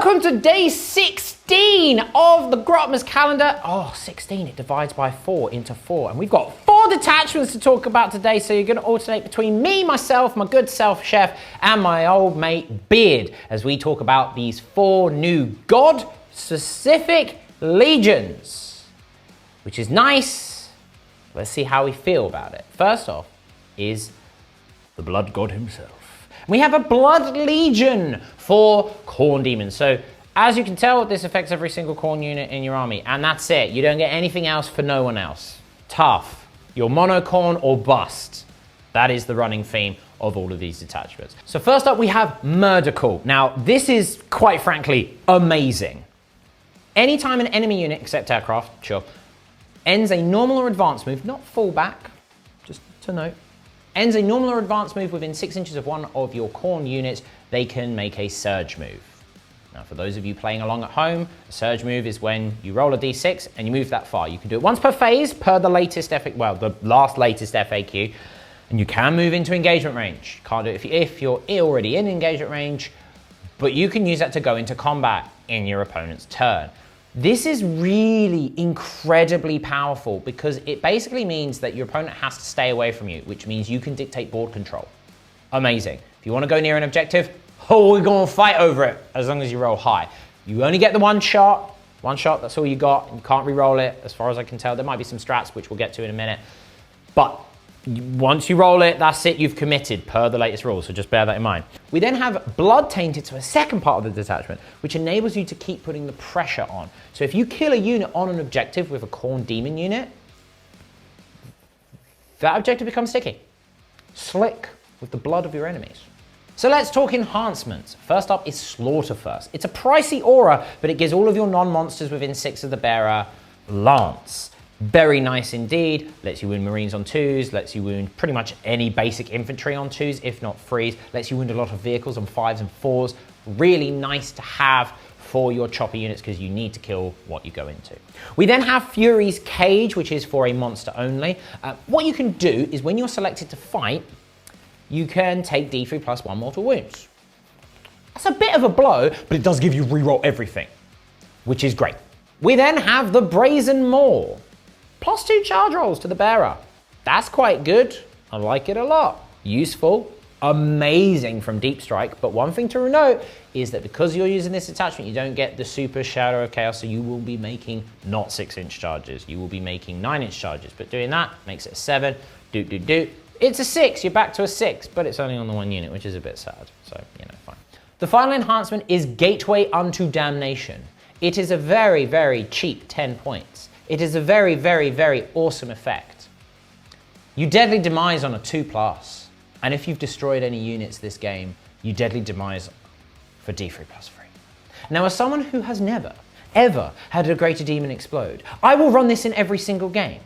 Welcome to day 16 of the Grotmas calendar. Oh, 16, it divides by 4 into 4. And we've got 4 detachments to talk about today. So you're going to alternate between me, myself, my good self, Chef, and my old mate, Beard, as we talk about these 4 new God-specific legions, which is nice. Let's see how we feel about it. First off is the Blood God himself. We have a Blood Legion for Khorne Demons. So as you can tell, this affects every single Khorne unit in your army, and that's it. You don't get anything else for no one else. Tough. You're mono Khorne or bust. That is the running theme of all of these detachments. So first up, we have Murder Call. Now, this is quite frankly amazing. Anytime an enemy unit, except aircraft, sure, ends a normal or advanced move, not fallback, just to note, ends a normal or advanced move within 6 inches of one of your Khorne units, they can make a surge move. Now, for those of you playing along at home, a surge move is when you roll a d6 and you move that far. You can do it once per phase, per the latest the last latest FAQ, and you can move into engagement range. Can't do it if you're already in engagement range, but you can use that to go into combat in your opponent's turn. This is really incredibly powerful because it basically means that your opponent has to stay away from you, which means you can dictate board control. Amazing. If you want to go near an objective, we're going to fight over it as long as you roll high. You only get the one shot, that's all you got. You can't re-roll it as far as I can tell. There might be some strats, which we'll get to in a minute. But once you roll it, that's it, you've committed per the latest rules, so just bear that in mind. We then have Blood Tainted, so a second part of the detachment, which enables you to keep putting the pressure on. So if you kill a unit on an objective with a Khorne Demon unit, that objective becomes sticky. Slick with the blood of your enemies. So let's talk enhancements. First up is Slaughter First. It's a pricey aura, but it gives all of your non-monsters within 6 of the bearer Lance. Very nice indeed. Lets you wound Marines on 2s, lets you wound pretty much any basic infantry on 2s, if not 3s. Lets you wound a lot of vehicles on 5s and 4s. Really nice to have for your chopper units because you need to kill what you go into. We then have Fury's Cage, which is for a monster only. What you can do is when you're selected to fight, you can take D3 plus 1 mortal wounds. That's a bit of a blow, but it does give you reroll everything, which is great. We then have the Brazen Maul. Plus 2 charge rolls to the bearer. That's quite good. I like it a lot. Useful, amazing from Deep Strike, but one thing to note is that because you're using this attachment, you don't get the super Shadow of Chaos, so you will be making not 6-inch charges. You will be making 9-inch charges, but doing that makes it a 7. It's a 6, you're back to a 6, but it's only on the 1 unit, which is a bit sad, so, fine. The final enhancement is Gateway unto Damnation. It is a very, very cheap 10 points. It is a very, very, very awesome effect. You Deadly Demise on a 2+, and if you've destroyed any units this game, you Deadly Demise for D3 plus 3. Now, as someone who has never, ever had a Greater Demon explode, I will run this in every single game.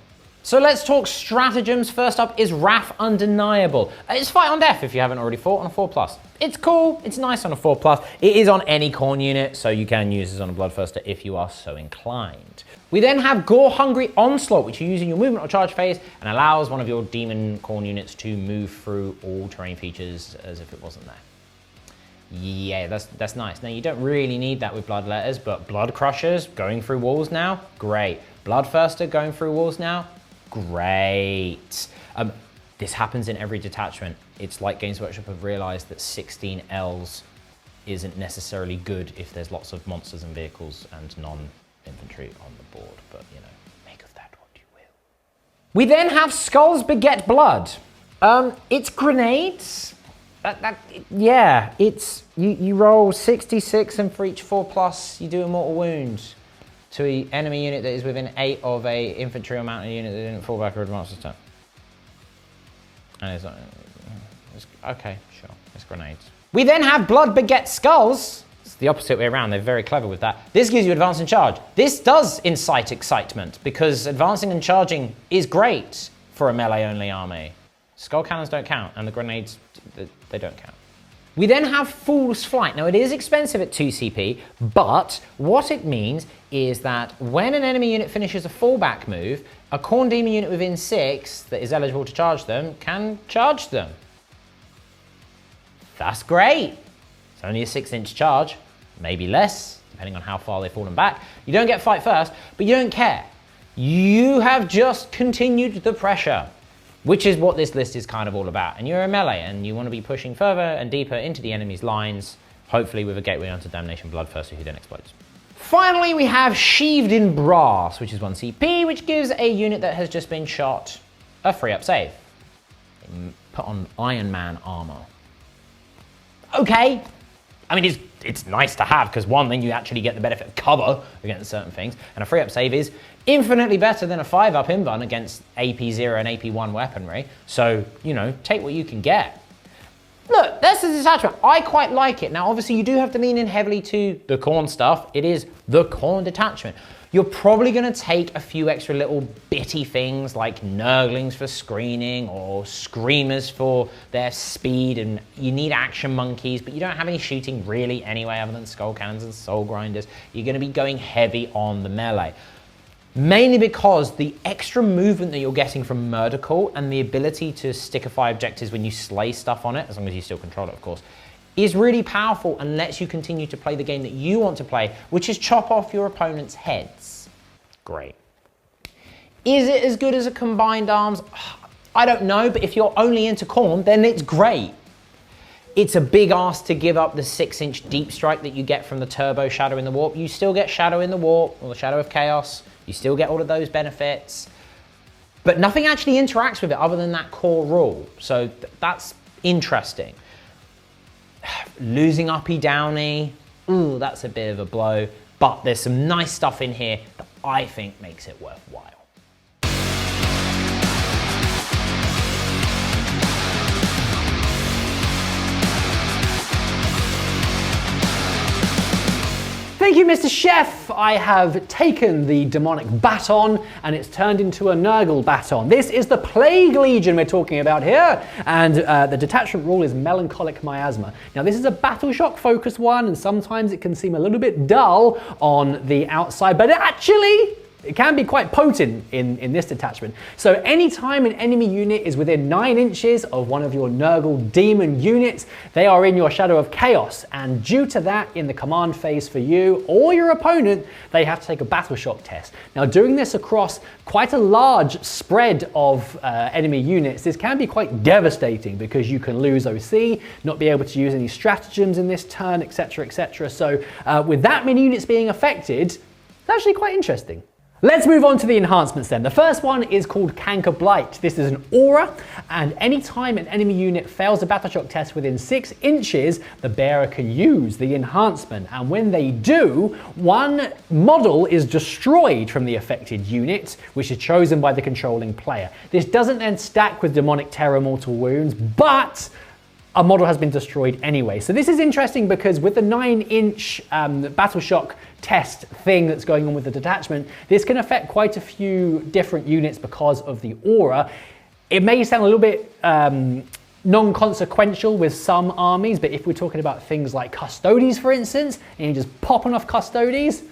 So let's talk stratagems. First up is Wrath Undeniable. It's fight on death if you haven't already fought on a 4+. It's cool, it's nice on a 4+. It is on any Khorne unit, so you can use this on a Bloodthirster if you are so inclined. We then have Gore Hungry Onslaught, which you use in your movement or charge phase and allows one of your Demon Khorne units to move through all terrain features as if it wasn't there. Yeah, that's nice. Now, you don't really need that with Bloodletters, but Blood Crushers going through walls now, great. Bloodthirster going through walls now, great. This happens in every detachment. It's like Games Workshop have realized that 16 Ls isn't necessarily good if there's lots of monsters and vehicles and non-infantry on the board, but make of that what you will. We then have Skulls Beget Blood. It's grenades. Yeah, it's, you roll 66 and for each 4+, you do a mortal wound to an enemy unit that is within 8 of a infantry or mounted unit that didn't fall back or advance this turn. And it's okay, sure, it's grenades. We then have Blood Beget Skulls. It's the opposite way around, they're very clever with that. This gives you advance and charge. This does incite excitement because advancing and charging is great for a melee only army. Skull cannons don't count and the grenades, they don't count. We then have Fool's Flight. Now, it is expensive at 2 CP, but what it means is that when an enemy unit finishes a fallback move, a Khorne Demon unit within 6 that is eligible to charge them can charge them. That's great. It's only a 6-inch charge, maybe less, depending on how far they've fallen back. You don't get fight first, but you don't care. You have just continued the pressure, which is what this list is kind of all about. And you're a melee, and you want to be pushing further and deeper into the enemy's lines, hopefully with a gateway onto Damnation Bloodthirster who then explodes. Finally, we have Sheathed in Brass, which is 1 CP, which gives a unit that has just been shot a free up save. Put on Iron Man armor. Okay. I mean, it's nice to have, because one, then you actually get the benefit of cover against certain things, and a free up save is infinitely better than a 5-up invuln against AP0 and AP1 weaponry. So, you know, take what you can get. Look, that's the detachment. I quite like it. Now, obviously, you do have to lean in heavily to the Khorne stuff. It is the Khorne detachment. You're probably going to take a few extra little bitty things like Nurglings for screening or Screamers for their speed, and you need action monkeys, but you don't have any shooting really anyway other than skull cannons and soul grinders. You're going to be going heavy on the melee. Mainly because the extra movement that you're getting from Murder Call and the ability to stickify objectives when you slay stuff on it, as long as you still control it, of course, is really powerful and lets you continue to play the game that you want to play, which is chop off your opponent's heads. Great. Is it as good as a combined arms? I don't know, but if you're only into Khorne, then it's great. It's a big ask to give up the 6-inch deep strike that you get from the turbo Shadow in the Warp. You still get Shadow in the Warp, or the Shadow of Chaos. You still get all of those benefits, but nothing actually interacts with it other than that core rule. So that's interesting. Losing uppy downy, ooh, that's a bit of a blow, but there's some nice stuff in here that I think makes it worthwhile. Thank you, Mr. Chef. I have taken the demonic baton and it's turned into a Nurgle baton. This is the Plague Legion we're talking about here, and the detachment rule is Melancholic Miasma. Now, this is a Battle Shock focused one, and sometimes it can seem a little bit dull on the outside, but actually, it can be quite potent in this detachment. So anytime an enemy unit is within 9 inches of one of your Nurgle demon units, they are in your Shadow of Chaos. And due to that, in the command phase for you or your opponent, they have to take a Battle Shock test. Now, doing this across quite a large spread of enemy units, this can be quite devastating because you can lose OC, not be able to use any stratagems in this turn, etc., etc. So with that many units being affected, it's actually quite interesting. Let's move on to the enhancements then. The first one is called Canker Blight. This is an aura, and anytime an enemy unit fails a Battle Shock test within 6 inches, the bearer can use the enhancement. And when they do, one model is destroyed from the affected unit, which is chosen by the controlling player. This doesn't then stack with Demonic Terror Mortal Wounds, but a model has been destroyed anyway. So this is interesting because with the 9-inch Battle Shock test thing that's going on with the detachment, this can affect quite a few different units because of the aura. It may sound a little bit non-consequential with some armies, but if we're talking about things like Custodes, for instance, and you're just popping off Custodes,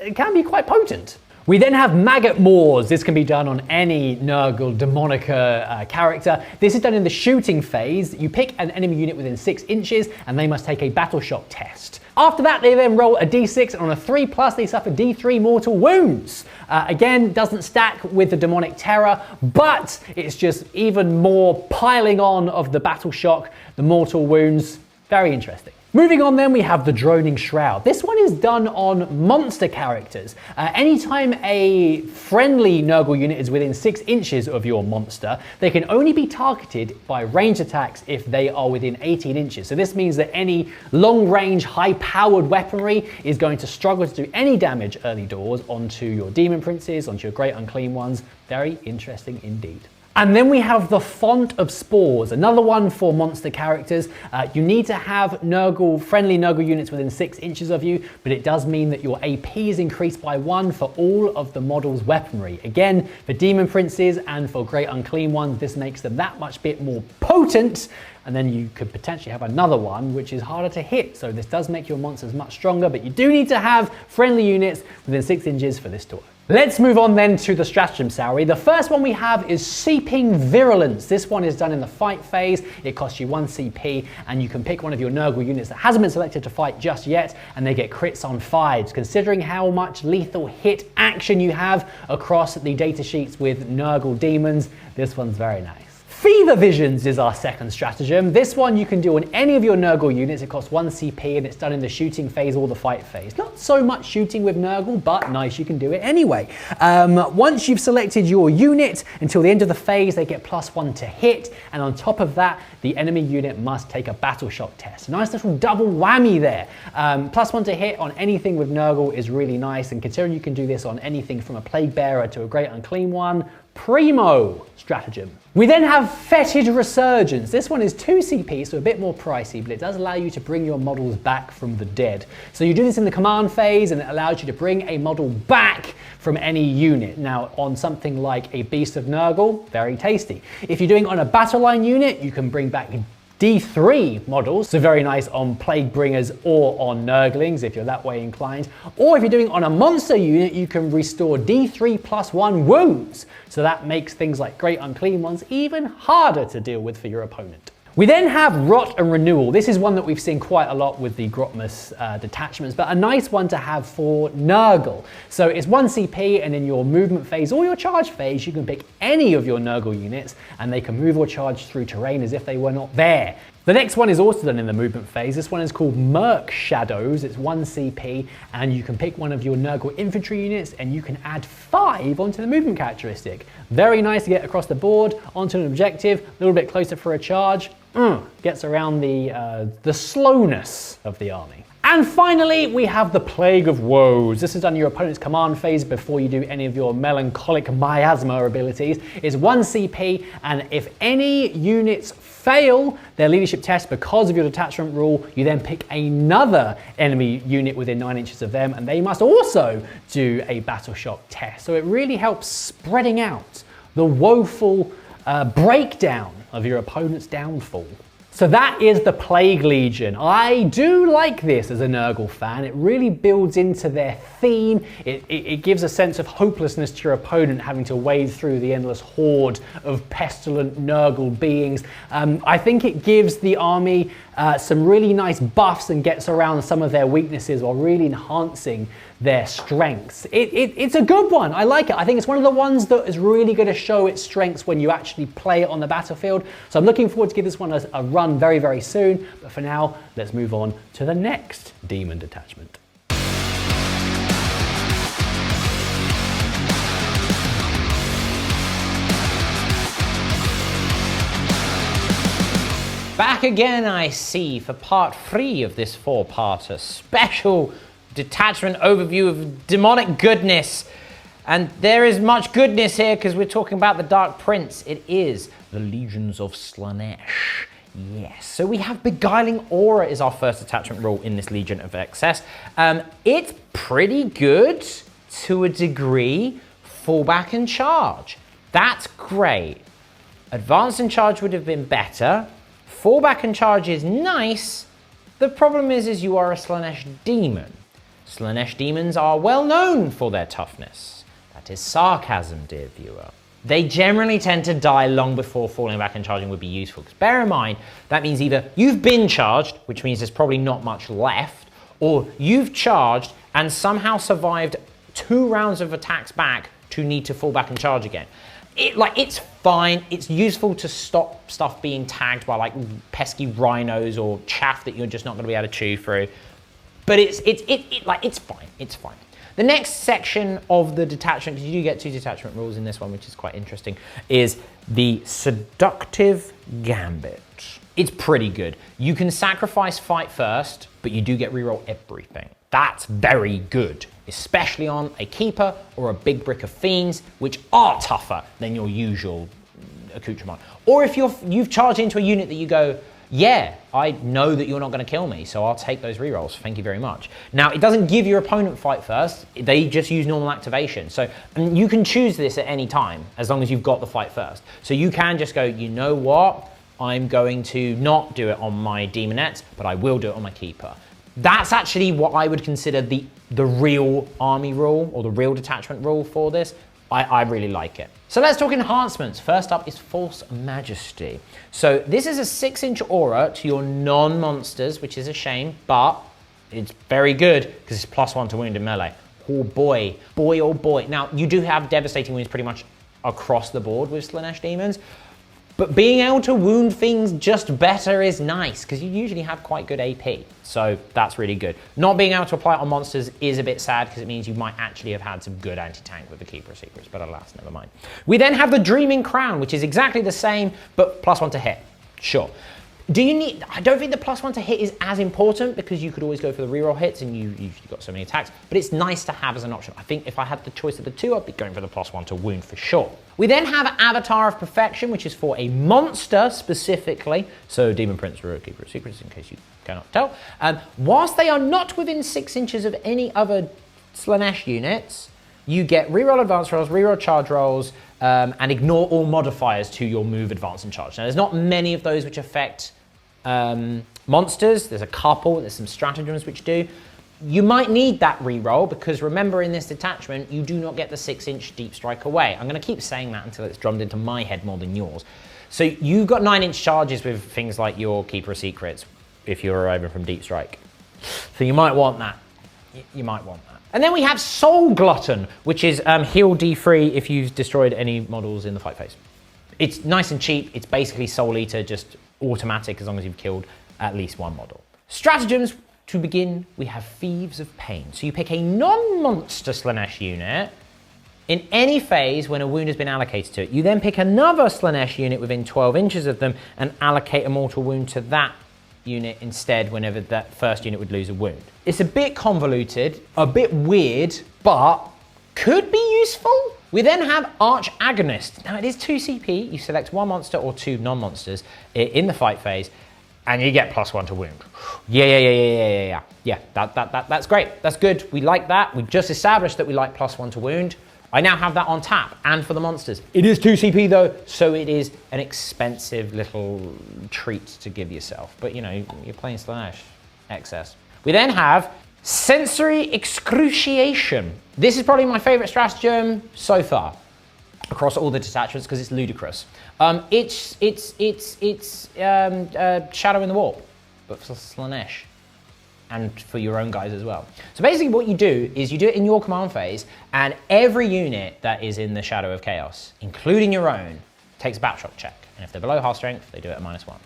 it can be quite potent. We then have Maggot Maws. This can be done on any Nurgle Demonica character. This is done in the shooting phase. You pick an enemy unit within 6 inches and they must take a Battle Shock test. After that, they then roll a d6, and on a 3+, they suffer d3 mortal wounds. Again, doesn't stack with the Demonic Terror, but it's just even more piling on of the Battle Shock, the mortal wounds. Very interesting. Moving on then, we have the Droning Shroud. This one is done on monster characters. Anytime a friendly Nurgle unit is within 6 inches of your monster, they can only be targeted by range attacks if they are within 18 inches. So this means that any long-range, high-powered weaponry is going to struggle to do any damage early doors onto your Demon Princes, onto your Great Unclean Ones. Very interesting indeed. And then we have the Font of Spores, another one for monster characters. You need to have friendly Nurgle units within 6 inches of you, but it does mean that your AP is increased by 1 for all of the model's weaponry. Again, for Demon Princes and for Great Unclean Ones, this makes them that much bit more potent, and then you could potentially have another one which is harder to hit. So this does make your monsters much stronger, but you do need to have friendly units within 6 inches for this to work. Let's move on then to the stratagem salary. The first one we have is Seeping Virulence. This one is done in the fight phase. It costs you 1 CP, and you can pick one of your Nurgle units that hasn't been selected to fight just yet, and they get crits on 5s. Considering how much lethal hit action you have across the data sheets with Nurgle Demons, this one's very nice. Fever Visions is our second stratagem. This one you can do on any of your Nurgle units. It costs 1 CP and it's done in the shooting phase or the fight phase. Not so much shooting with Nurgle, but nice, you can do it anyway. Once you've selected your unit, until the end of the phase, they get +1 to hit, and on top of that, the enemy unit must take a battle shock test. Nice little double whammy there. +1 to hit on anything with Nurgle is really nice, and considering you can do this on anything from a Plague Bearer to a Great Unclean One, primo stratagem. We then have Fetid Resurgence. This one is 2 CP, so a bit more pricey, but it does allow you to bring your models back from the dead. So you do this in the command phase, and it allows you to bring a model back from any unit. Now, on something like a Beast of Nurgle, very tasty. If you're doing it on a battle line unit, you can bring back D3 models, so very nice on Plague Bringers or on Nurglings if you're that way inclined. Or if you're doing it on a monster unit, you can restore D3 +1 wounds. So that makes things like Great Unclean Ones even harder to deal with for your opponent. We then have Rot and Renewal. This is one that we've seen quite a lot with the Grotmas detachments, but a nice one to have for Nurgle. So it's 1 CP, and in your movement phase or your charge phase, you can pick any of your Nurgle units, and they can move or charge through terrain as if they were not there. The next one is also done in the movement phase. This one is called Merc Shadows. It's 1 CP, and you can pick one of your Nurgle infantry units, and you can add 5 onto the movement characteristic. Very nice to get across the board, onto an objective, a little bit closer for a charge. Gets around the slowness of the army. And finally, we have the Plague of Woes. This is done in your opponent's command phase before you do any of your melancholic miasma abilities. It's 1 CP, and if any units fail their leadership test because of your detachment rule, you then pick another enemy unit within 9 inches of them, and they must also do a battle shock test. So it really helps spreading out the woeful breakdown of your opponent's downfall. So that is the Plague Legion. I do like this as a Nurgle fan. It really builds into their theme. It gives a sense of hopelessness to your opponent having to wade through the endless horde of pestilent Nurgle beings. I think it gives the army some really nice buffs and gets around some of their weaknesses while really enhancing their strengths. It's a good one. I like it. I think it's one of the ones that is really going to show its strengths when you actually play it on the battlefield. So I'm looking forward to give this one a run very, very soon. But for now, let's move on to the next Demon detachment. Back again, I see, for part 3 of this 4-parter special detachment overview of demonic goodness. And there is much goodness here because we're talking about the Dark Prince. It is the Legions of Slaanesh. Yes, so we have Beguiling Aura is our first attachment rule in this Legion of Excess. It's pretty good to a degree. Fallback and charge. That's great. Advance and charge would have been better. Fallback and charge is nice. The problem is you are a Slaanesh demon. Slaanesh demons are well known for their toughness. That is sarcasm, dear viewer. They generally tend to die long before falling back and charging would be useful. Because bear in mind, that means either you've been charged, which means there's probably not much left, or you've charged and somehow survived 2 rounds of attacks back to need to fall back and charge again. It's fine. It's useful to stop stuff being tagged by like pesky rhinos or chaff that you're just not going to be able to chew through. But it's fine. It's fine. The next section of the detachment, because you do get 2 detachment rules in this one, which is quite interesting, is the Seductive Gambit. It's pretty good. You can sacrifice fight first, but you do get reroll everything. That's very good, especially on a Keeper or a big brick of Fiends, which are tougher than your usual accoutrement. Or if you've charged into a unit that you go, yeah, I know that you're not going to kill me, so I'll take those rerolls. Thank you very much. Now, it doesn't give your opponent fight first. They just use normal activation. So you can choose this at any time, as long as you've got the fight first. So you can just go, you know what? I'm going to not do it on my Demonettes, but I will do it on my Keeper. That's actually what I would consider the real army rule, or the real detachment rule for this. I really like it. So let's talk enhancements. First up is False Majesty. So this is a 6-inch aura to your non-monsters, which is a shame, but it's very good because it's +1 to wound in melee. Oh boy, boy oh boy. Now, you do have devastating wounds pretty much across the board with Slaanesh demons, but being able to wound things just better is nice because you usually have quite good AP. So that's really good. Not being able to apply it on monsters is a bit sad because it means you might actually have had some good anti-tank with the Keeper of Secrets, but alas, never mind. We then have the Dreaming Crown, which is exactly the same, but +1 to hit. Sure. Do you need, I don't think the +1 to hit is as important because you could always go for the reroll hits and you usually got so many attacks, but it's nice to have as an option. I think if I had the choice of the two, I'd be going for the +1 to wound for sure. We then have Avatar of Perfection, which is for a monster specifically. So Demon Prince or Keeper of Secrets, in case you cannot tell. Whilst they are not within 6 inches of any other Slaanesh units, you get reroll advance rolls, reroll charge rolls, and ignore all modifiers to your move, advance, and charge. Now, there's not many of those which affect monsters. There's a couple, there's some stratagems which do. You might need that reroll because remember in this detachment, you do not get the 6-inch deep strike away. I'm going to keep saying that until it's drummed into my head more than yours. So you've got 9-inch charges with things like your Keeper of Secrets if you're arriving from deep strike. So you might want that. You might want that. And then we have Soul Glutton, which is heal D3 if you've destroyed any models in the fight phase. It's nice and cheap. It's basically Soul Eater, just automatic as long as you've killed at least one model. Stratagems, to begin, we have Thieves of Pain. So you pick a non-monster Slaanesh unit in any phase when a wound has been allocated to it. You then pick another Slaanesh unit within 12 inches of them and allocate a mortal wound to that unit instead whenever that first unit would lose a wound. It's a bit convoluted, a bit weird, but could be useful. We then have Arch Agonist. Now it is 2 CP, you select one monster or two non-monsters in the fight phase, and you get +1 to wound. Yeah, that's great, that's good, we like that. We've just established that we like +1 to wound. I now have that on tap, and for the monsters. It is 2 CP though, so it is an expensive little treat to give yourself. But you know, you're playing Slaanesh, excess. We then have Sensory Excruciation. This is probably my favorite stratagem so far across all the detachments because it's ludicrous. It's Shadow in the Warp, but for Slaanesh and for your own guys as well. So basically what you do is you do it in your command phase, and every unit that is in the Shadow of Chaos, including your own, takes a battle shock check. And if they're below half strength, they do it at -1.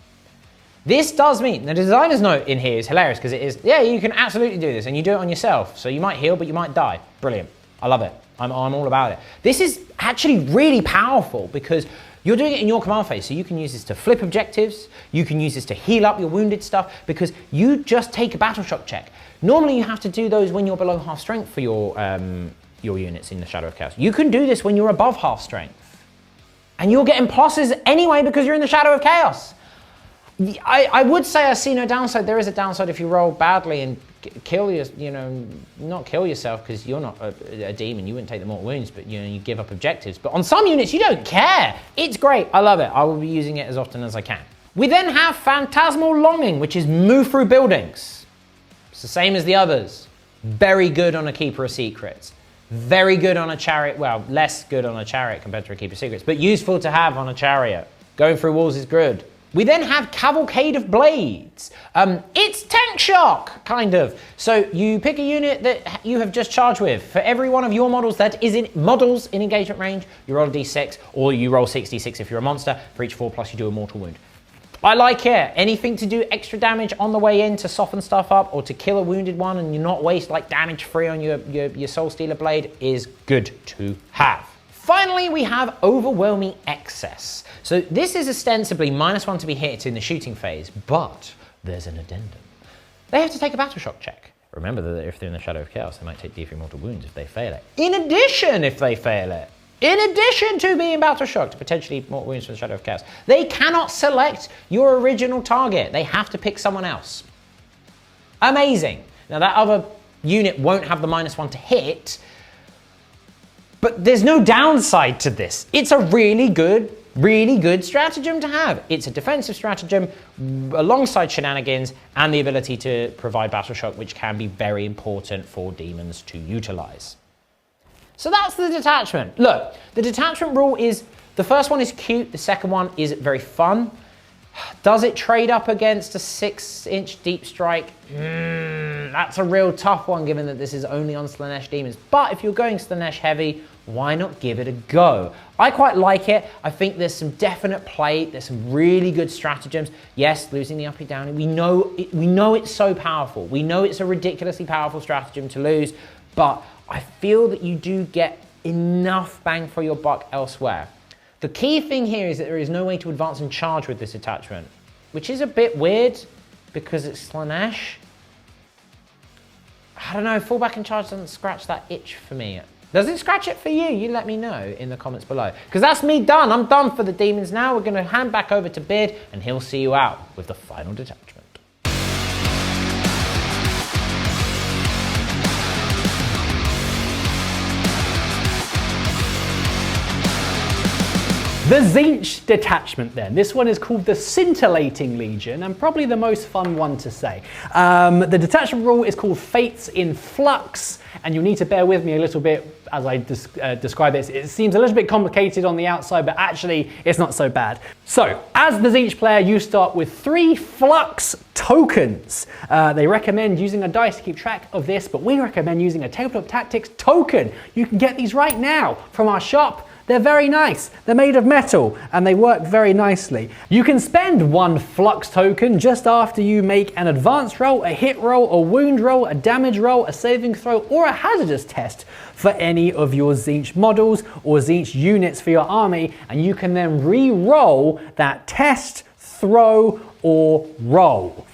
This does mean, the designer's note in here is hilarious because it is, yeah, you can absolutely do this and you do it on yourself. So you might heal, but you might die. Brilliant. I love it. I'm all about it. This is actually really powerful because you're doing it in your command phase. So you can use this to flip objectives. You can use this to heal up your wounded stuff because you just take a battle shock check. Normally you have to do those when you're below half strength for your units in the Shadow of Chaos. You can do this when you're above half strength. And you're getting pluses anyway because you're in the Shadow of Chaos. I would say I see no downside. There is a downside if you roll badly and kill your, not kill yourself because you're not a demon. You wouldn't take the mortal wounds, but you give up objectives. But on some units, you don't care. It's great. I love it. I will be using it as often as I can. We then have Phantasmal Longing, which is move through buildings. It's the same as the others. Very good on a Keeper of Secrets. Very good on a chariot. Well, less good on a chariot compared to a Keeper of Secrets, but useful to have on a chariot. Going through walls is good. We then have Cavalcade of Blades. It's tank shock, kind of. So you pick a unit that you have just charged with. For every one of your models that is in engagement range, you roll a d6, or you roll 6d6 if you're a monster. For each 4+, you do a mortal wound. I like it. Anything to do extra damage on the way in to soften stuff up, or to kill a wounded one and you not waste like damage free on your Soul Stealer blade is good to have. Finally, we have Overwhelming Excess. So this is ostensibly -1 to be hit in the shooting phase, but there's an addendum. They have to take a battle shock check. Remember that if they're in the Shadow of Chaos, they might take D3 mortal wounds if they fail it. In addition, if they fail it, in addition to being battle shocked, potentially mortal wounds from the Shadow of Chaos, they cannot select your original target. They have to pick someone else. Amazing. Now that other unit won't have the -1 to hit, but there's no downside to this. It's a really good really good stratagem to have. It's a defensive stratagem alongside shenanigans and the ability to provide battle shock, which can be very important for demons to utilize. So that's the detachment. Look, the detachment rule is, the first one is cute, the second one is very fun. Does it trade up against a 6-inch deep strike? That's a real tough one, given that this is only on Slaanesh demons. But if you're going Slaanesh heavy, why not give it a go? I quite like it. I think there's some definite play. There's some really good stratagems. Yes, losing the uppy downy. We know it's so powerful. We know it's a ridiculously powerful stratagem to lose, but I feel that you do get enough bang for your buck elsewhere. The key thing here is that there is no way to advance and charge with this attachment, which is a bit weird because it's Slaanesh. I don't know, fallback and charge doesn't scratch that itch for me. Does it scratch it for you? You let me know in the comments below. Because that's me done. I'm done for the demons now. We're going to hand back over to Beard and he'll see you out with the final detachment. The Tzeentch detachment then. This one is called the Scintillating Legion and probably the most fun one to say. The detachment rule is called Fates in Flux, and you'll need to bear with me a little bit as I describe this. It seems a little bit complicated on the outside, but actually it's not so bad. So, as the Tzeentch player, you start with 3 Flux tokens. They recommend using a dice to keep track of this, but we recommend using a Tabletop Tactics token. You can get these right now from our shop. They're very nice. They're made of metal and they work very nicely. You can spend 1 Flux token just after you make an advance roll, a hit roll, a wound roll, a damage roll, a saving throw, or a hazardous test for any of your Tzeentch models or Tzeentch units for your army, and you can then re-roll that test, throw, or roll.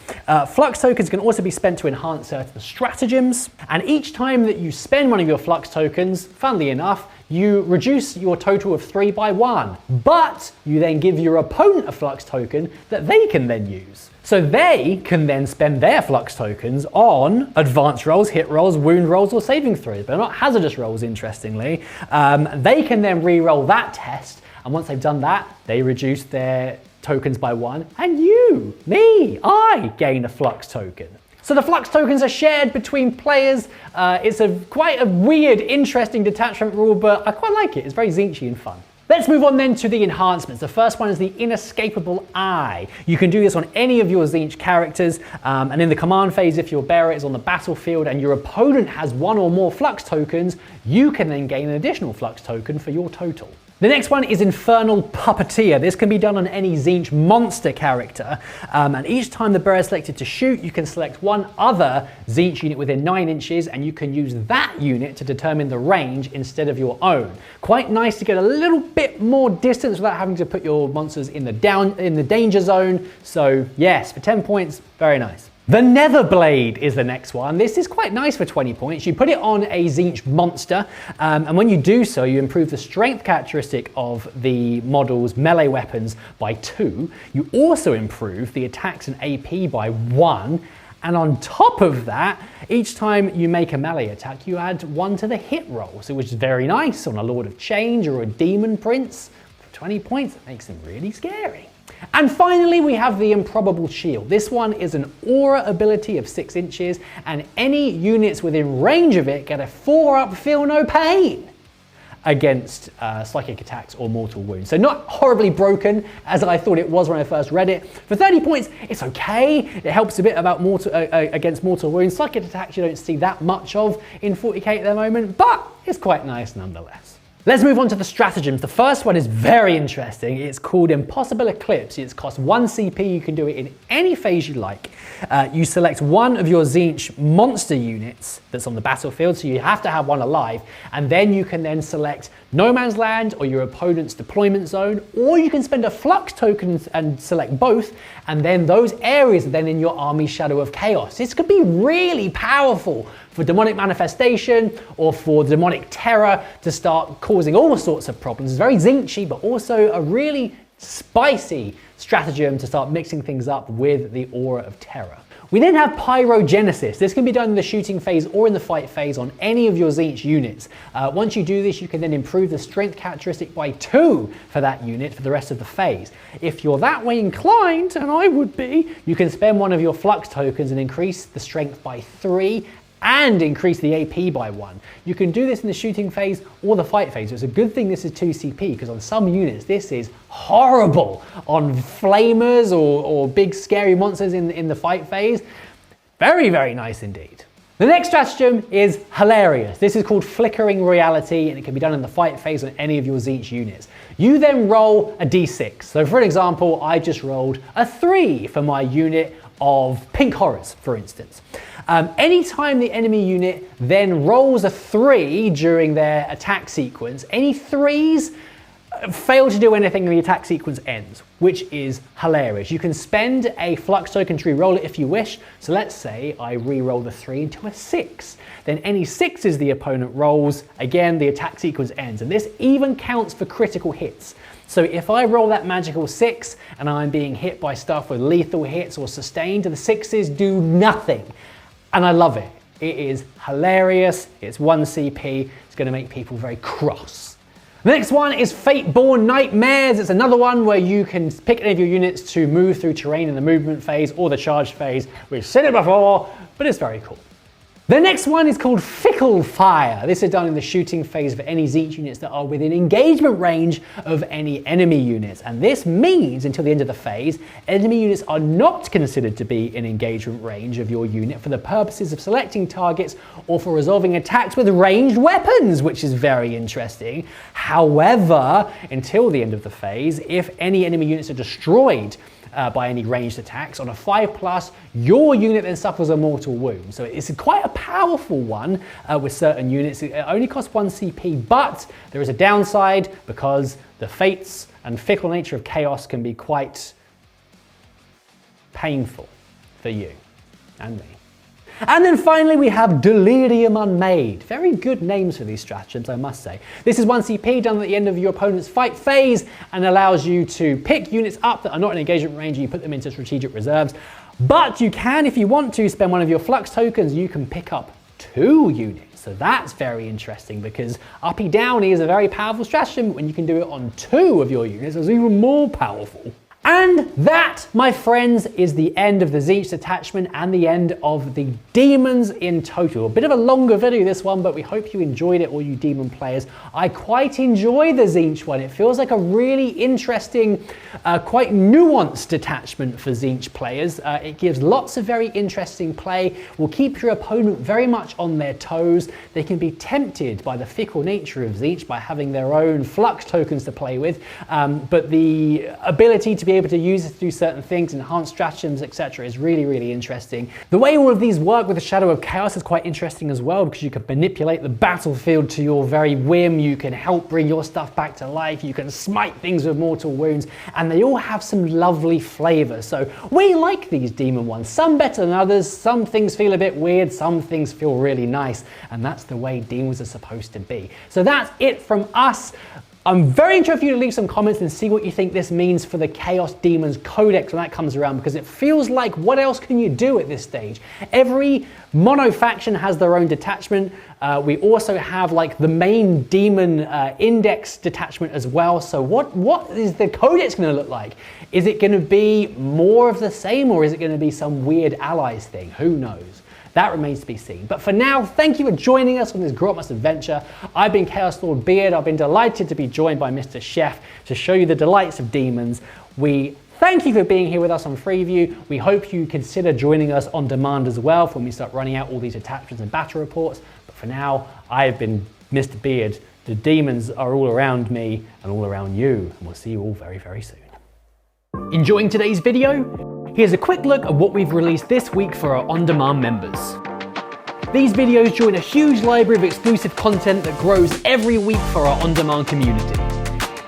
Flux tokens can also be spent to enhance certain stratagems, and each time that you spend one of your Flux tokens, funnily enough, you reduce your total of 3 by 1, but you then give your opponent a Flux token that they can then use. So they can then spend their Flux tokens on advance rolls, hit rolls, wound rolls, or saving throws, but not hazardous rolls, interestingly. They can then re-roll that test, and once they've done that, they reduce their tokens by 1, and you, me, I gain a Flux token. So the Flux tokens are shared between players. It's quite a weird, interesting detachment rule, but I quite like it. It's very Tzeentchy and fun. Let's move on then to the enhancements. The first one is the Inescapable Eye. You can do this on any of your Tzeentch characters, and in the command phase, if your bearer is on the battlefield and your opponent has 1 or more Flux tokens, you can then gain an additional Flux token for your total. The next one is Infernal Puppeteer. This can be done on any Tzeentch monster character, and each time the bearer is selected to shoot, you can select 1 other Tzeentch unit within 9 inches, and you can use that unit to determine the range instead of your own. Quite nice to get a little bit more distance without having to put your monsters in the danger zone. So yes, for 10 points, very nice. The Netherblade is the next one. This is quite nice for 20 points. You put it on a Tzeentch monster, and when you do so, you improve the strength characteristic of the model's melee weapons by 2. You also improve the attacks and AP by 1. And on top of that, each time you make a melee attack, you add 1 to the hit roll, so which is very nice on a Lord of Change or a Demon Prince. For 20 points, it makes them really scary. And finally, we have the Improbable Shield. This one is an aura ability of 6 inches, and any units within range of it get a 4-up Feel No Pain against psychic attacks or mortal wounds. So not horribly broken as I thought it was when I first read it. For 30 points, it's okay. It helps a bit about against mortal wounds. Psychic attacks you don't see that much of in 40k at the moment, but it's quite nice nonetheless. Let's move on to the stratagems. The first one is very interesting. It's called Impossible Eclipse. It's cost 1 CP. You can do it in any phase you like. You select 1 of your Tzeentch monster units that's on the battlefield, so you have to have 1 alive, and then you can then select No Man's Land or your opponent's deployment zone, or you can spend a Flux token and select both, and then those areas are then in your army's Shadow of Chaos. This could be really powerful for demonic manifestation or for demonic terror to start causing all sorts of problems. It's very Tzeentchy, but also a really spicy stratagem to start mixing things up with the Aura of Terror. We then have pyrogenesis. This can be done in the shooting phase or in the fight phase on any of your Tzeentch units. Once you do this, you can then improve the strength characteristic by 2 for that unit for the rest of the phase. If you're that way inclined, and I would be, you can spend one of your flux tokens and increase the strength by 3 and increase the AP by 1. You can do this in the shooting phase or the fight phase. It's a good thing this is 2 CP, because on some units this is horrible. On flamers or big scary monsters in the fight phase, very, very nice indeed. The next stratagem is hilarious. This is called Flickering Reality, and it can be done in the fight phase on any of your Tzeentch units. You then roll a d6. So for an example, I just rolled a 3 for my unit of Pink Horrors, for instance. Anytime the enemy unit then rolls a 3 during their attack sequence, any 3s fail to do anything and the attack sequence ends, which is hilarious. You can spend a flux token to re-roll it if you wish. So let's say I re-roll the 3 into a 6. Then any 6s the opponent rolls, again, the attack sequence ends. And this even counts for critical hits. So if I roll that magical 6 and I'm being hit by stuff with lethal hits or sustained, the 6s do nothing. And I love it. It is hilarious. It's 1 CP. It's going to make people very cross. The next one is Fate-Born Nightmares. It's another one where you can pick any of your units to move through terrain in the movement phase or the charge phase. We've seen it before, but it's very cool. The next one is called Fickle Fire. This is done in the shooting phase for any Tzeentch units that are within engagement range of any enemy units. And this means until the end of the phase, enemy units are not considered to be in engagement range of your unit for the purposes of selecting targets or for resolving attacks with ranged weapons, which is very interesting. However, until the end of the phase, if any enemy units are destroyed by any ranged attacks, on a 5+, your unit then suffers a mortal wound. So it's quite a powerful one with certain units. It only costs 1 CP, but there is a downside because the fates and fickle nature of chaos can be quite painful for you and me. And then finally we have Delirium Unmade. Very good names for these stratagems, I must say. This is 1 CP done at the end of your opponent's fight phase and allows you to pick units up that are not in engagement range and you put them into strategic reserves. But you can, if you want to, spend one of your flux tokens, you can pick up 2 units. So that's very interesting because uppy downy is a very powerful stratagem. When you can do it on 2 of your units, it's even more powerful. And that, my friends, is the end of the Tzeentch detachment and the end of the Demons in total. A bit of a longer video this one, but we hope you enjoyed it, all you Demon players. I quite enjoy the Tzeentch one. It feels like a really interesting, quite nuanced detachment for Tzeentch players. It gives lots of very interesting play, will keep your opponent very much on their toes. They can be tempted by the fickle nature of Tzeentch by having their own flux tokens to play with, but the ability to be able to use it to do certain things, enhance stratagems, etc. is really, really interesting. The way all of these work with the Shadow of Chaos is quite interesting as well, because you can manipulate the battlefield to your very whim, you can help bring your stuff back to life, you can smite things with mortal wounds, and they all have some lovely flavour. So we like these Demon ones, some better than others, some things feel a bit weird, some things feel really nice, and that's the way Demons are supposed to be. So that's it from us. I'm very interested for you to leave some comments and see what you think this means for the Chaos Demons Codex when that comes around, because it feels like, what else can you do at this stage? Every mono faction has their own detachment. We also have like the main Demon Index detachment as well. So what is the Codex going to look like? Is it going to be more of the same, or is it going to be some weird allies thing? Who knows? That remains to be seen. But for now, thank you for joining us on this Grotmas adventure. I've been Chaos Lord Beard. I've been delighted to be joined by Mr. Chef to show you the delights of Demons. We thank you for being here with us on Freeview. We hope you consider joining us on demand as well when we start running out all these attachments and battle reports. But for now, I've been Mr. Beard. The Demons are all around me and all around you. And we'll see you all very, very soon. Enjoying today's video? Here's a quick look at what we've released this week for our on-demand members. These videos join a huge library of exclusive content that grows every week for our on-demand community.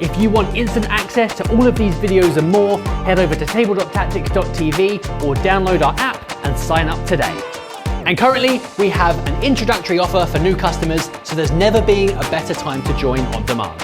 If you want instant access to all of these videos and more, head over to table.tactics.tv or download our app and sign up today. And currently, we have an introductory offer for new customers, so there's never been a better time to join on demand.